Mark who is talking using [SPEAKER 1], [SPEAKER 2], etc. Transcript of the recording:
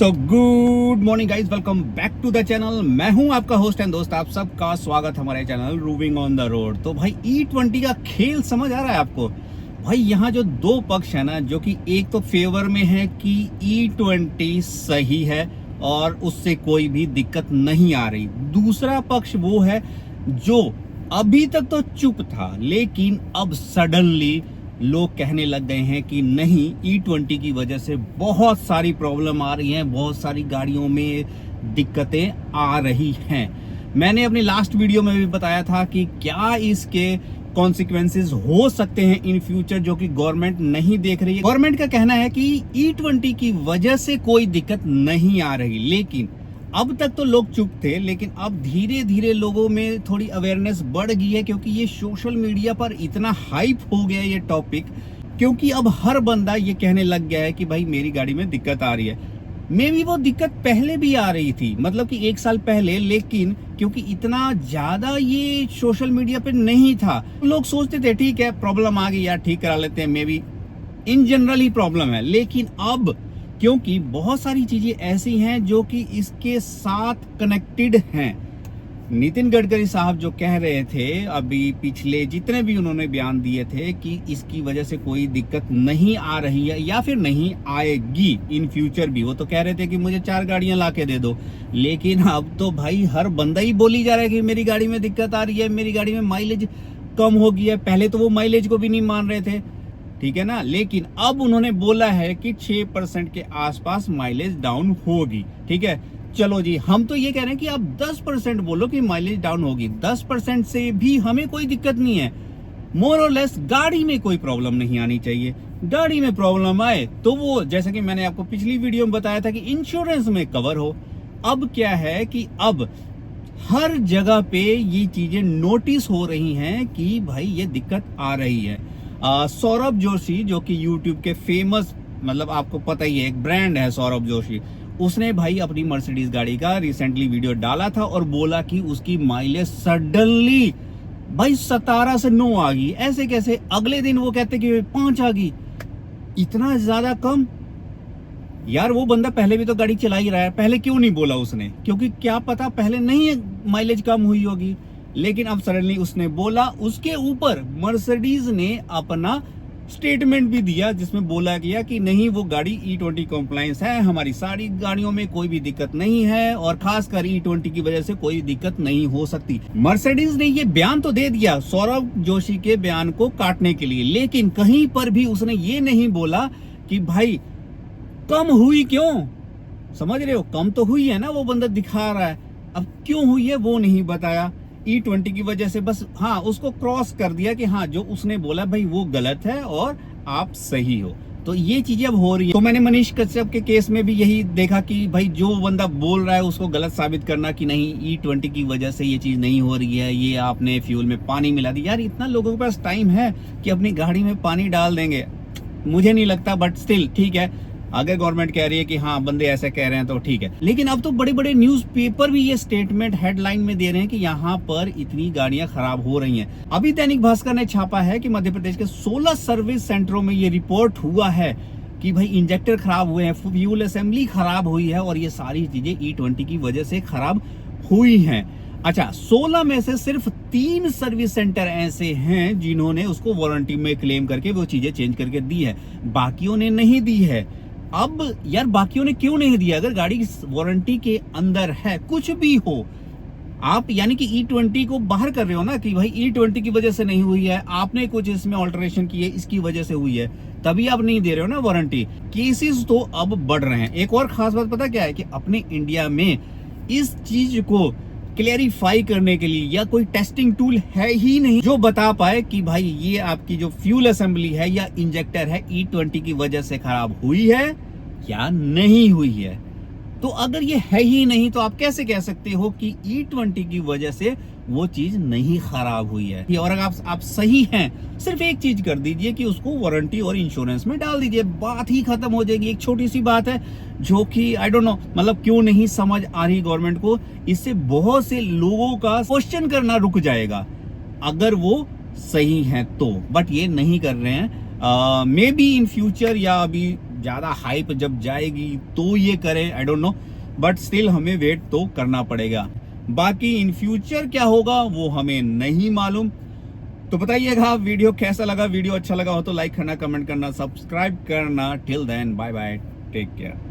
[SPEAKER 1] So good morning guys, welcome back to the channel. मैं हूं आपका होस्ट एंड दोस्त, आप सबका स्वागत हमारे channel roving on the road. तो भाई E20 का खेल समझ आ रहा है आपको? भाई यहाँ जो दो पक्ष है ना, जो कि एक तो फेवर में है कि E20 सही है और उससे कोई भी दिक्कत नहीं आ रही, दूसरा पक्ष वो है जो अभी तक तो चुप था लेकिन अब सडनली लोग कहने लग गए हैं कि नहीं, E20 की वजह से बहुत सारी प्रॉब्लम आ रही हैं, बहुत सारी गाड़ियों में दिक्कतें आ रही हैं। मैंने अपनी लास्ट वीडियो में भी बताया था कि क्या इसके कॉन्सिक्वेंसेस हो सकते हैं इन फ्यूचर, जो कि गवर्नमेंट नहीं देख रही है। गवर्नमेंट का कहना है कि E20 की वजह से कोई दिक्कत नहीं आ रही, लेकिन अब तक तो लोग चुप थे, लेकिन अब धीरे धीरे लोगों में थोड़ी अवेयरनेस बढ़ गई है, क्योंकि ये सोशल मीडिया पर इतना हाइप हो गया ये टॉपिक, क्योंकि अब हर बंदा ये कहने लग गया है कि भाई मेरी गाड़ी में दिक्कत आ रही है। मे भी वो दिक्कत पहले भी आ रही थी, मतलब कि 1 साल पहले, लेकिन क्योंकि इतना ज्यादा ये सोशल मीडिया पे नहीं था, लोग सोचते थे ठीक है प्रॉब्लम आ गई यार, ठीक करा लेते हैं, may be in general he problem है। लेकिन अब क्योंकि बहुत सारी चीजें ऐसी हैं जो कि इसके साथ कनेक्टेड हैं, नितिन गडकरी साहब जो कह रहे थे अभी पिछले जितने भी उन्होंने बयान दिए थे कि इसकी वजह से कोई दिक्कत नहीं आ रही है या फिर नहीं आएगी इन फ्यूचर भी। वो तो कह रहे थे कि मुझे 4 गाड़ियां ला के दे दो, लेकिन अब तो भाई हर बंदा ही बोली जा रहा है कि मेरी गाड़ी में दिक्कत आ रही है, मेरी गाड़ी में माइलेज कम हो गई है। पहले तो वो माइलेज को भी नहीं मान रहे थे, ठीक है ना, लेकिन अब उन्होंने बोला है कि 6% के आसपास माइलेज डाउन होगी। ठीक है, चलो जी, हम तो ये कह रहे हैं कि आप 10% बोलो कि माइलेज डाउन होगी, 10% से भी हमें कोई दिक्कत नहीं है। मोर और लेस गाड़ी में कोई प्रॉब्लम नहीं आनी चाहिए। गाड़ी में प्रॉब्लम आए तो वो, जैसा कि मैंने आपको पिछली वीडियो में बताया था, कि इंश्योरेंस में कवर हो। अब क्या है कि अब हर जगह पे ये चीजें नोटिस हो रही हैं कि भाई ये दिक्कत आ रही है। सौरभ जोशी, जो कि YouTube के फेमस, मतलब आपको पता ही है, एक ब्रांड है सौरभ जोशी, उसने भाई अपनी मर्सिडीज गाड़ी का रिसेंटली वीडियो डाला था और बोला कि उसकी माइलेज सडनली भाई 17 से 9 आ गई। ऐसे कैसे? अगले दिन वो कहते कि 5 आ गई, इतना ज्यादा कम। यार वो बंदा पहले भी तो गाड़ी चला ही रहा है, पहले क्यों नहीं बोला उसने? क्योंकि क्या पता पहले नहीं माइलेज कम हुई होगी, लेकिन अब सडनली उसने बोला। उसके ऊपर मर्सिडीज ने अपना स्टेटमेंट भी दिया जिसमें बोला गया कि नहीं, वो गाड़ी E20 कॉम्प्लायंस है, हमारी सारी गाड़ियों में कोई भी दिक्कत नहीं है और खासकर E20 की वजह से कोई दिक्कत नहीं हो सकती। मर्सिडीज ने ये बयान तो दे दिया सौरभ जोशी के बयान को काटने के लिए, लेकिन कहीं पर भी उसने ये नहीं बोला कि भाई कम हुई क्यों। समझ रहे हो? कम तो हुई है ना, वो बंदा दिखा रहा है, अब क्यों हुई है वो नहीं बताया। E20 की वजह से बस हाँ उसको क्रॉस कर दिया कि हाँ जो उसने बोला भाई वो गलत है और आप सही हो। तो ये चीजें अब हो रही है। तो मैंने मनीष कश्यप के केस में भी यही देखा कि भाई जो बंदा बोल रहा है उसको गलत साबित करना कि नहीं E20 की वजह से ये चीज नहीं हो रही है, ये आपने फ्यूल में पानी मिला दी। यार इतना लोगों के पास टाइम है कि अपनी गाड़ी में पानी डाल देंगे? मुझे नहीं लगता, बट स्टिल ठीक है, अगर गवर्नमेंट कह रही है कि हाँ बंदे ऐसे कह रहे हैं तो ठीक है। लेकिन अब तो बड़े बड़े न्यूज़पेपर भी ये स्टेटमेंट हेडलाइन में दे रहे हैं कि यहाँ पर इतनी गाड़ियां खराब हो रही हैं। अभी दैनिक भास्कर ने छापा है कि मध्य प्रदेश के 16 सर्विस सेंटरों में ये रिपोर्ट हुआ है कि भाई इंजेक्टर खराब हुए हैं, फ्यूल असेंबली खराब हुई है और ये सारी चीजें E20 की वजह से खराब हुई हैं। अच्छा, 16 में से सिर्फ 3 सर्विस सेंटर ऐसे हैं जिन्होंने उसको वारंटी में क्लेम करके वो चीजें चेंज करके दी है, बाकियों ने नहीं दी है। अब यार बाकियों ने क्यों नहीं दिया? अगर गाड़ी वारंटी के अंदर है, कुछ भी हो, आप यानी कि E20 को बाहर कर रहे हो ना कि भाई E20 की वजह से नहीं हुई है, आपने कुछ इसमें ऑल्टरेशन की है, इसकी वजह से हुई है, तभी आप नहीं दे रहे हो ना वारंटी। केसेस तो अब बढ़ रहे हैं। एक और खास बात पता क्या है कि अपने इंडिया में इस चीज को क्लेरिफाई करने के लिए या कोई टेस्टिंग टूल है ही नहीं जो बता पाए कि भाई ये आपकी जो फ्यूल असेंबली है या इंजेक्टर है E20 की वजह से खराब हुई है या नहीं हुई है। तो अगर ये है ही नहीं तो आप कैसे कह सकते हो कि E20 की वजह से वो चीज नहीं खराब हुई है? और अगर आप सही हैं, सिर्फ एक चीज कर दीजिए कि उसको वारंटी और इंश्योरेंस में डाल दीजिए, बात ही खत्म हो जाएगी। एक छोटी सी बात है जो कि आई डोंट नो, मतलब क्यों नहीं समझ आ रही गवर्नमेंट को। इससे बहुत से लोगों का क्वेश्चन करना रुक जाएगा अगर वो सही है तो, बट ये नहीं कर रहे हैं। मे बी इन फ्यूचर या अभी ज़्यादा हाइप जब जाएगी तो ये करें, I don't know, but still हमें वेट तो करना पड़ेगा। बाकी इन फ्यूचर क्या होगा वो हमें नहीं मालूम। तो बताइएगा वीडियो कैसा लगा, वीडियो अच्छा लगा हो तो लाइक करना, कमेंट करना, सब्सक्राइब करना। Till then bye bye, take care.